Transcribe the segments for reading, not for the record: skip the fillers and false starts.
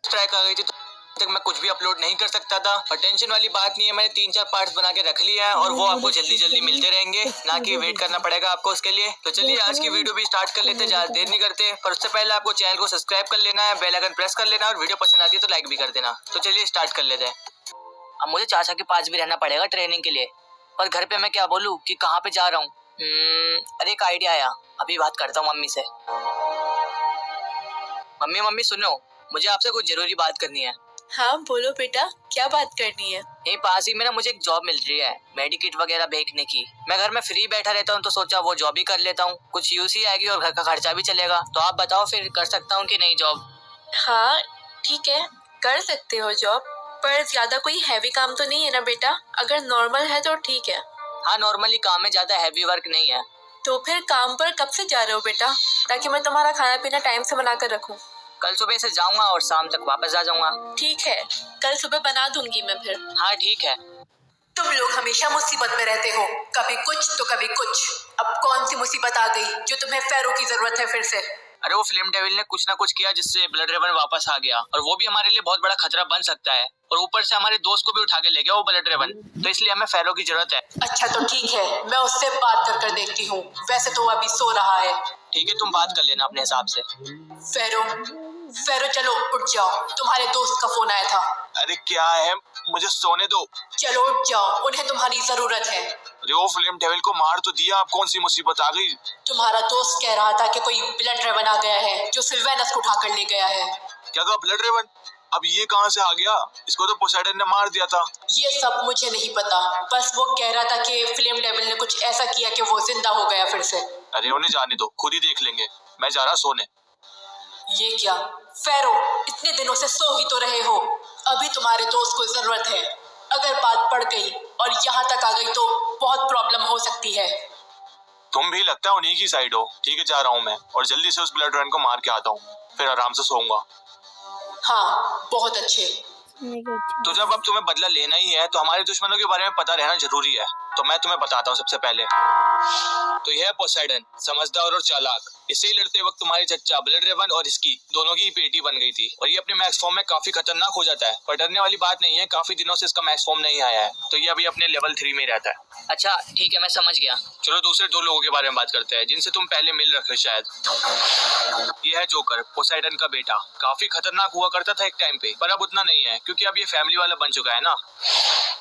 Strike आ गई थी तो तक मैं कुछ भी अपलोड नहीं कर सकता था, पर टेंशन वाली बात नहीं है, मैंने 3-4 पार्ट्स बना के रख लिया है और वो आपको जल्दी जल्दी मिलते रहेंगे, ना कि वेट करना पड़ेगा आपको उसके लिए। तो चलिए आज की वीडियो भी स्टार्ट कर लेते हैं, ज्यादा देर नहीं करते। पर उससे पहले आपको चैनल को सब्सक्राइब कर लेना है, बेल आइकन प्रेस कर लेना और वीडियो पसंद आती है तो लाइक भी कर देना। तो चलिए स्टार्ट कर लेते हैं। अब मुझे चाचा के पास भी रहना पड़ेगा ट्रेनिंग के लिए, पर घर पे मैं क्या बोलूँ कि कहाँ पे जा रहा हूँ। अरे एक आइडिया आया, अभी बात करता हूँ मम्मी से। मम्मी सुनो, मुझे आपसे कुछ जरूरी बात करनी है। हाँ बोलो बेटा, क्या बात करनी है? यही पास ही में ना मुझे एक जॉब मिल रही है मेडिकिट वगैरह बेचने की। मैं घर में फ्री बैठा रहता हूँ तो सोचा वो जॉब ही कर लेता हूँ, कुछ यूज ही आएगी और घर का खर्चा भी चलेगा। तो आप बताओ फिर कर सकता हूँ कि नहीं जॉब? हाँ ठीक है, कर सकते हो जॉब, पर ज्यादा कोई हैवी काम तो नहीं है ना बेटा? अगर नॉर्मल है तो ठीक है। हाँ नॉर्मली काम है, ज्यादा हैवी वर्क नहीं है। तो फिर काम पर कब से जा रहे हो बेटा, ताकि मैं तुम्हारा खाना पीना टाइम से बना कर रखूँ? कल सुबह से जाऊंगा और शाम तक वापस आ जाऊंगा। ठीक है, कल सुबह बना दूंगी मैं फिर। हाँ ठीक है। तुम लोग हमेशा मुसीबत में रहते हो, कभी कुछ तो कभी कुछ। अब कौन सी मुसीबत आ गई जो तुम्हें फेरो की जरूरत है फिर से? अरे वो फिल्म डेविल ने कुछ ना कुछ किया जिससे ब्लड रेवन वापस आ गया, और वो भी हमारे लिए बहुत बड़ा खतरा बन सकता है, और ऊपर से हमारे दोस्त को भी उठा के ले गया वो ब्लड रेवन, तो इसलिए हमें फेरो की जरूरत है। अच्छा तो ठीक है, मैं उससे बात कर देखती हूँ, वैसे तो अभी सो रहा है। ठीक है, तुम बात कर लेना अपने हिसाब से। फेरो चलो उठ जाओ, तुम्हारे दोस्त का फोन आया था। अरे क्या है, मुझे सोने दो। चलो उठ जाओ, उन्हें तुम्हारी जरूरत है। अरे वो फिल्म डेविल को मार तो दिया, अब कौन सी मुसीबत आ गई? तुम्हारा दोस्त कह रहा था कि कोई ब्लड रेवन आ गया है जो सिल्वेनस को उठा कर ले गया है। क्या कहा, ब्लड रेवन? अब ये कहाँ से आ गया? इसको तो पोसेडन ने मार दिया था। ये सब मुझे नहीं पता, बस वो कह रहा था कि फिल्म डेविल ने कुछ ऐसा किया कि वो जिंदा हो गया फिर से। अरे उन्हें जाने दो, खुद ही देख लेंगे, मैं जा रहा सोने। ये क्या फेरो, इतने दिनों से सो ही तो रहे हो, अभी तुम्हारे दोस्त को जरूरत है। अगर बात पड़ गई और यहाँ तक आ गई तो बहुत प्रॉब्लम हो सकती है। तुम भी लगता है उन्हीं की साइड हो। ठीक है, जा रहा हूँ मैं, और जल्दी से उस ब्लड रेवन को मार के आता हूँ, फिर आराम से सोऊंगा। हाँ बहुत अच्छे। तो जब अब तुम्हें बदला लेना ही है तो हमारे दुश्मनों के बारे में पता रहना जरूरी है। तो मैं तुम्हें बताता हूँ सबसे पहले। तो यह है पोसेडन, समझदार और चालाक। इससे ही लड़ते वक्त तुम्हारे चच्चा ब्लड रेवन और इसकी दोनों की पेटी बन गई थी, और ये अपने मैक्स फॉर्म में काफी खतरनाक हो जाता है। पर डरने वाली बात नहीं है, काफी दिनों से इसका मैक्स फॉर्म नहीं आया है, तो ये अभी अपने लेवल 3 में रहता है। अच्छा ठीक है, मैं समझ गया। चलो दूसरे 2 लोगों के बारे में बात करते हैं जिनसे तुम पहले मिल रखे शायद। ये है जोकर, पोसेडन का बेटा। काफी खतरनाक हुआ करता था एक टाइम पे, पर अब उतना नहीं है क्योंकि अब ये फैमिली वाला बन चुका है ना।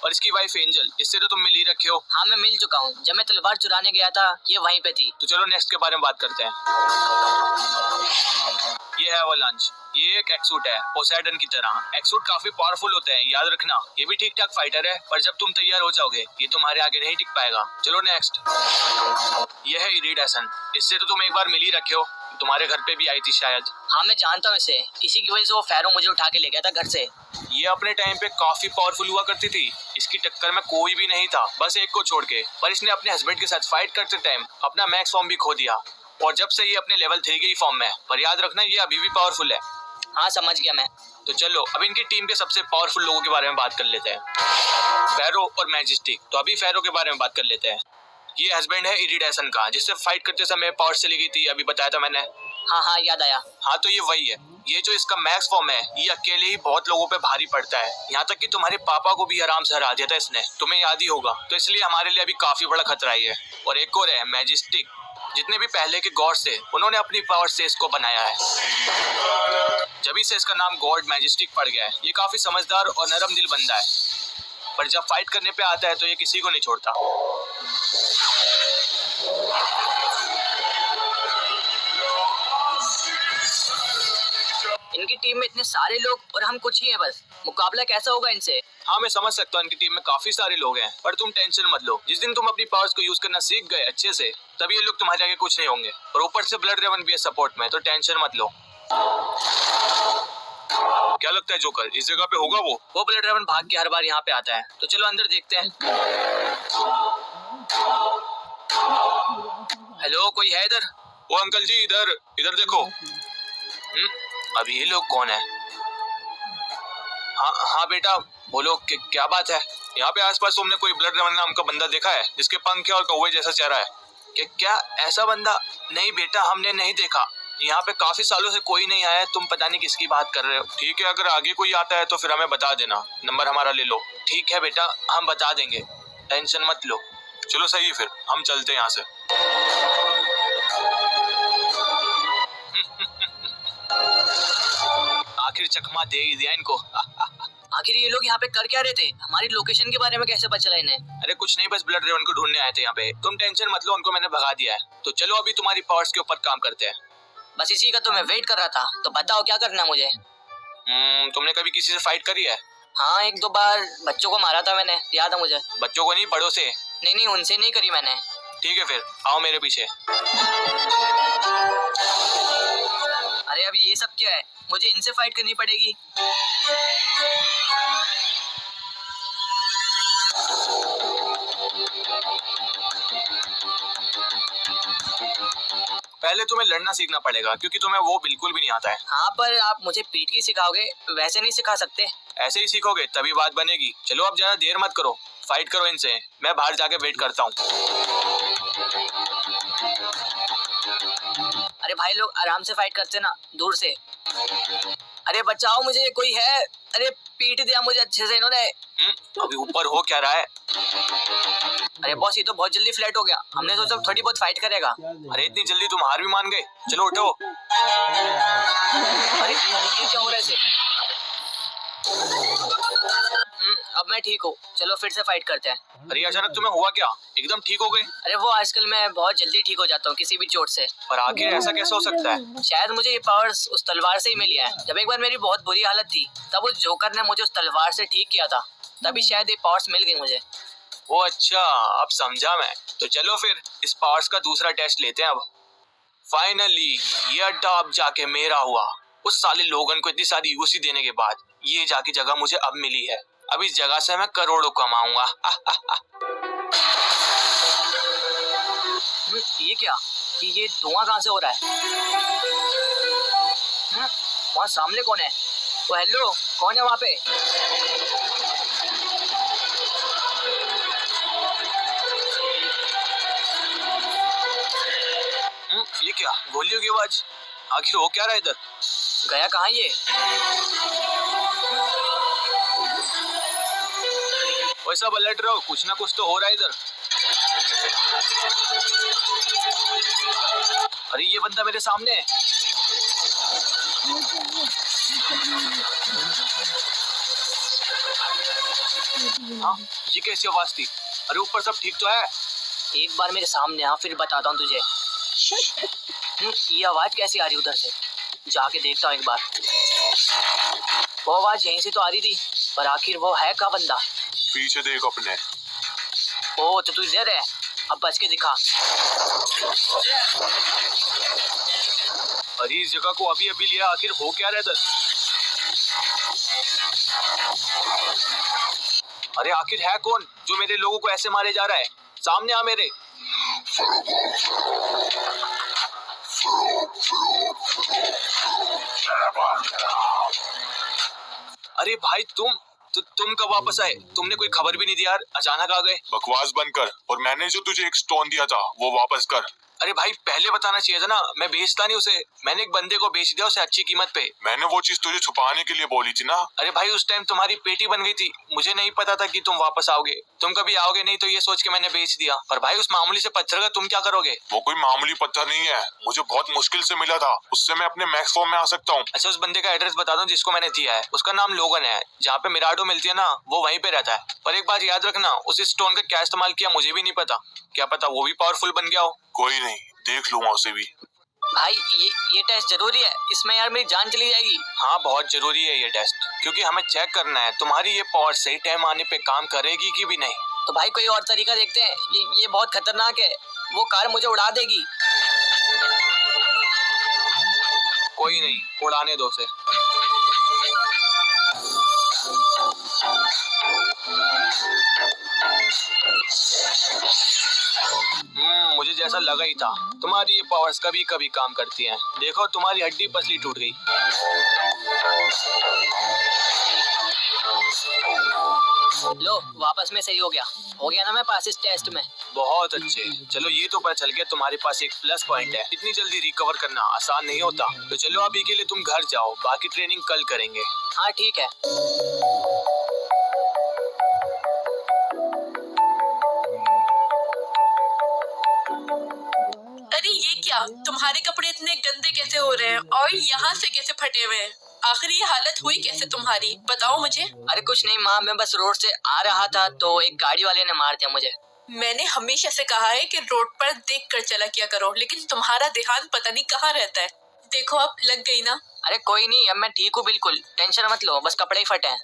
और इसकी वाइफ एंजल, इससे तो तुम मिल ही रखे हो। हाँ मैं मिल चुका हूँ, जब मैं तलवार चुराने गया था ये वहीं पे थी। तो चलो नेक्स्ट के बारे में बात करते हैं। ये है एवलांच, ये एक एक्सूट है पोसेडन की तरह। एक्सूट काफी पावरफुल होते हैं, याद रखना। ये भी ठीक ठाक फाइटर है, पर जब तुम तैयार हो जाओगे ये तुम्हारे आगे नहीं टिक पाएगा। चलो नेक्स्ट। ये है इरिडेसन, इससे तो तुम एक बार मिल ही रखे हो, तुम्हारे घर पे भी आई थी शायद। हाँ मैं जानता हूँ इसे, इसी की वजह से वो फेरो मुझे उठा के ले गया था घर से। ये अपने टाइम पे काफी पावरफुल हुआ करती थी, इसकी टक्कर में कोई भी नहीं था, बस एक को छोड़ के। पर इसने अपने हस्बैंड के साथ फाइट करते टाइम अपना मैक्स फॉर्म भी खो दिया, और जब से ये अपने लेवल 3 के ही फॉर्म में है। पर याद रखना ये अभी भी पावरफुल है। हाँ समझ गया मैं। तो चलो अब इनकी टीम के सबसे पावरफुल लोगों के बारे में बात कर लेते हैं, फेरो और मैजेस्टिक। तो अभी फेरो के बारे में बात कर लेते हैं। ये हस्बैंड है इरिडेसन का, जिससे फाइट करते समय पावर चली गई थी, अभी बताया था मैंने। हाँ याद आया। हाँ तो ये वही है। ये जो इसका मैक्स फॉर्म है ये अकेले ही बहुत लोगों पे भारी पड़ता है, यहाँ तक कि तुम्हारे पापा को भी आराम से हरा दिया था इसने, तुम्हें याद ही होगा। तो इसलिए हमारे लिए अभी काफी बड़ा खतरा ही है। और एक और है मैजेस्टिक, जितने भी पहले के गॉड्स थे उन्होंने अपनी पावर से इसको बनाया है, जब से इसका नाम गॉड मैजेस्टिक पड़ गया है। ये काफी समझदार और नरम दिल बंदा है, पर जब फाइट करने पे आता है तो ये किसी को नहीं छोड़ता। इनकी टीम में इतने सारे लोग और हम कुछ ही हैं बस, मुकाबला कैसा होगा इनसे? हाँ मैं समझ सकता हूँ, इनकी टीम में काफी सारे लोग हैं, पर तुम टेंशन मत लो। जिस दिन तुम अपनी पावर्स को यूज करना सीख गए अच्छे से, तभी ये लोग तुम्हारे आगे कुछ नहीं होंगे। और ऊपर से ब्लड रेवन भी है सपोर्ट में, तो टेंशन मत लो। क्या लगता है जोकर, इस जगह पे होगा वो ब्लड रेवन भाग के हर बार यहाँ पे आता है। तो चलो अंदर देखते हैं। हेलो, कोई है इधर? ओ अंकल जी, इधर देखो। अभी ये लोग कौन है? हाँ बेटा बोलो, क्या बात है? यहाँ पे आसपास तुमने कोई ब्लड रेवन नाम का बंदा देखा है जिसके पंख है और कौवे जैसा चेहरा है? क्या ऐसा बंदा? नहीं बेटा, हमने नहीं देखा। यहाँ पे काफी सालों से कोई नहीं आया है, तुम पता नहीं किसकी बात कर रहे हो। ठीक है, अगर आगे कोई आता है तो फिर हमें बता देना, नंबर हमारा ले लो। ठीक है बेटा, हम बता देंगे, टेंशन मत लो। चलो सही है, फिर हम चलते हैं यहाँ से। आखिर चकमा दे ही दिया इनको। आखिर ये लोग यहाँ पे कर क्या रहे थे? हमारी लोकेशन के बारे में कैसे पता चला इन्हें? अरे कुछ नहीं, बस ब्लड रेवन को ढूंढने आए थे यहाँ पे। तुम टेंशन मत लो, उनको मैंने भगा दिया है। तो चलो अभी तुम्हारी पावर्स के ऊपर काम करते हैं। बस इसी का तो मैं वेट कर रहा था, तो बताओ क्या करना मुझे? तुमने कभी किसी से फाइट करी है? हाँ, 1-2 बार बच्चों को मारा था मैंने, याद है मुझे। बच्चों को नहीं, बड़ों से? नहीं, उनसे नहीं करी मैंने। ठीक है, फिर आओ मेरे पीछे। अरे अभी ये सब क्या है? मुझे इनसे फाइट करनी पड़ेगी। पहले तुम्हें लड़ना सीखना पड़ेगा, क्योंकि तुम्हें वो बिल्कुल भी नहीं आता है। हाँ, पर आप मुझे पीठ की सिखाओगे, वैसे नहीं सिखा सकते। ऐसे ही सीखोगे तभी बात बनेगी। चलो अब ज्यादा देर मत करो, फाइट करो इनसे। मैं बाहर जाके वेट करता हूँ। अरे भाई लोग आराम से फाइट करते ना, दूर से। अरे बचाओ मुझे, कोई है? अरे पीट दिया मुझे अच्छे से इन्होंने। अभी ऊपर हो क्या रहा है? अरे बॉस, ये तो बहुत जल्दी फ्लैट हो गया। हमने सोचा थोड़ी बहुत फाइट करेगा। अरे इतनी जल्दी तुम हार भी मान गए? चलो उठो। अरे ये क्या हो रहा है इसे? अब मैं ठीक हूँ, चलो फिर से फाइट करते हैं। अरे अचानक तुम्हें हुआ क्या? एकदम ठीक हो गए? अरे वो आजकल मैं बहुत जल्दी ठीक हो जाता हूँ किसी भी चोट से। पर आखिर ऐसा कैसे हो सकता है? शायद मुझे ये पावर्स उस तलवार से ही मिली है। जब एक बार मेरी बहुत बुरी हालत थी, तब उस जोकर ने मुझे उस तलवार से ठीक किया था, तभी शायद ये पावर्स मिल गई मुझे। ओ अच्छा, अब समझा मैं। तो चलो फिर इस पावर्स का दूसरा टेस्ट लेते हैं अब। फाइनली ये अड्डा अब जाके मेरा हुआ। उस साले लोगन को इतनी सारी यूसी देने के बाद ये जाके जगह मुझे अब मिली है। अब इस जगह से मैं करोड़ों कमाऊंगा। ये क्या? ये धुआं कहाँ से हो रहा है? वहाँ सामने कौन है? ओ हेलो, कौन है वहाँ पे? ये क्या? गोलियों की आवाज? आखिर हो क्या रहा है इधर? गया कहाँ ये? वैसा पलट रहो, कुछ ना कुछ तो हो रहा है इधर। अरे ये बंदा मेरे सामने है। हाँ, ये कैसी आवाज थी? अरे ऊपर सब ठीक तो है? एक बार मेरे सामने आ, फिर बताता हूँ तुझे। ये आवाज कैसी आ रही उधर से? जाके देखता हूँ एक बार। वो आवाज यहीं से तो आ रही थी, पर आखिर वो है का बंदा? पीछे देख अपने। ओ तो तू इधर है, अब बच के दिखा। अरे इस जगह को अभी अभी लिया, आखिर हो क्या रहा है इधर? अरे आखिर है कौन जो मेरे लोगों को ऐसे मारे जा रहा है? सामने आ मेरे। अरे भाई तुम कब वापस आए? तुमने कोई खबर भी नहीं दी यार, अचानक आ गए। बकवास बंद कर और मैंने जो तुझे एक स्टोन दिया था वो वापस कर। अरे भाई पहले बताना चाहिए था ना, मैं बेचता नहीं उसे। मैंने एक बंदे को बेच दिया उसे अच्छी कीमत पे। मैंने वो चीज तुझे छुपाने के लिए बोली थी ना। अरे भाई उस टाइम तुम्हारी पेटी बन गई थी, मुझे नहीं पता था कि तुम वापस आओगे। तुम कभी आओगे नहीं तो ये सोच के मैंने बेच दिया। पर भाई उस मामूली से पत्थर का तुम क्या करोगे? वो कोई मामूली पत्थर नहीं है, मुझे बहुत मुश्किल से मिला था। उससे मैं अपने मैक्स फॉर्म में आ सकता हूँ। अच्छा उस बंदे का एड्रेस बता दो जिसको मैंने दिया है। उसका नाम लोगन है, जहाँ पे मिराडो मिलती है ना वो वहीं पे रहता है। पर एक बात याद रखना, उस स्टोन का क्या इस्तेमाल किया मुझे भी नहीं पता। क्या पता वो भी पावरफुल बन गया हो। कोई नहीं, देख लूंगा उसे भी। भाई ये टेस्ट जरूरी है, इसमें यार मेरी जान चली जाएगी। हाँ बहुत जरूरी है ये टेस्ट, क्योंकि हमें चेक करना है तुम्हारी ये पावर सही टाइम आने पे काम करेगी कि भी नहीं। तो भाई कोई और तरीका देखते हैं, ये बहुत खतरनाक है, वो कार मुझे उड़ा देगी। कोई नहीं, उड़ाने दो उसे। मुझे जैसा लगा ही था, तुम्हारी ये पावर्स कभी कभी काम करती हैं। देखो तुम्हारी हड्डी पसली टूट गई। लो वापस में सही हो गया ना मैं पास इस टेस्ट में। बहुत अच्छे। चलो ये तो पता चल गया तुम्हारे पास एक प्लस पॉइंट है। इतनी जल्दी रिकवर करना आसान नहीं होता। तो चलो अभी के लिए तुम घर जाओ, बाकी ट्रेनिंग कल करेंगे। हाँ ठीक है। अरे ये क्या, तुम्हारे कपड़े इतने गंदे कैसे हो रहे हैं और यहाँ से कैसे फटे हुए हैं? आखिर ये हालत हुई कैसे तुम्हारी, बताओ मुझे। अरे कुछ नहीं माँ, मैं बस रोड से आ रहा था तो एक गाड़ी वाले ने मार दिया मुझे। मैंने हमेशा से कहा है कि रोड पर देख कर चला किया करो, लेकिन तुम्हारा ध्यान पता नहीं कहाँ रहता है। देखो अब लग गई ना। अरे कोई नहीं, अब मैं ठीक हूँ बिल्कुल, टेंशन मत लो, बस कपड़े ही फटे हैं।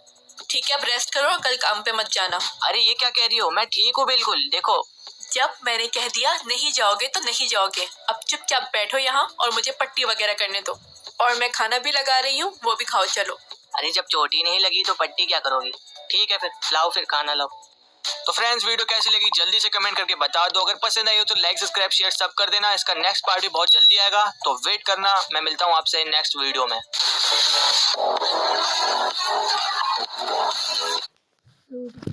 ठीक है, अब रेस्ट करो और कल काम पे मत जाना। अरे ये क्या कह रही हो, मैं ठीक हूँ बिल्कुल। देखो जब मैंने कह दिया नहीं जाओगे तो नहीं जाओगे। अब चुपचाप बैठो यहाँ और मुझे पट्टी वगैरह करने दो। और मैं खाना भी लगा रही हूँ, वो भी खाओ चलो। अरे जब चोट ही नहीं लगी तो पट्टी क्या करोगी। ठीक है फिर लाओ, फिर खाना लाओ। तो फ्रेंड्स वीडियो कैसी लगी जल्दी से कमेंट करके बता दो। अगर पसंद आई हो तो लाइक सब्सक्राइब शेयर सब कर देना। इसका नेक्स्ट पार्ट भी बहुत जल्दी आएगा तो वेट करना। मैं मिलता हूँ आपसे नेक्स्ट वीडियो में।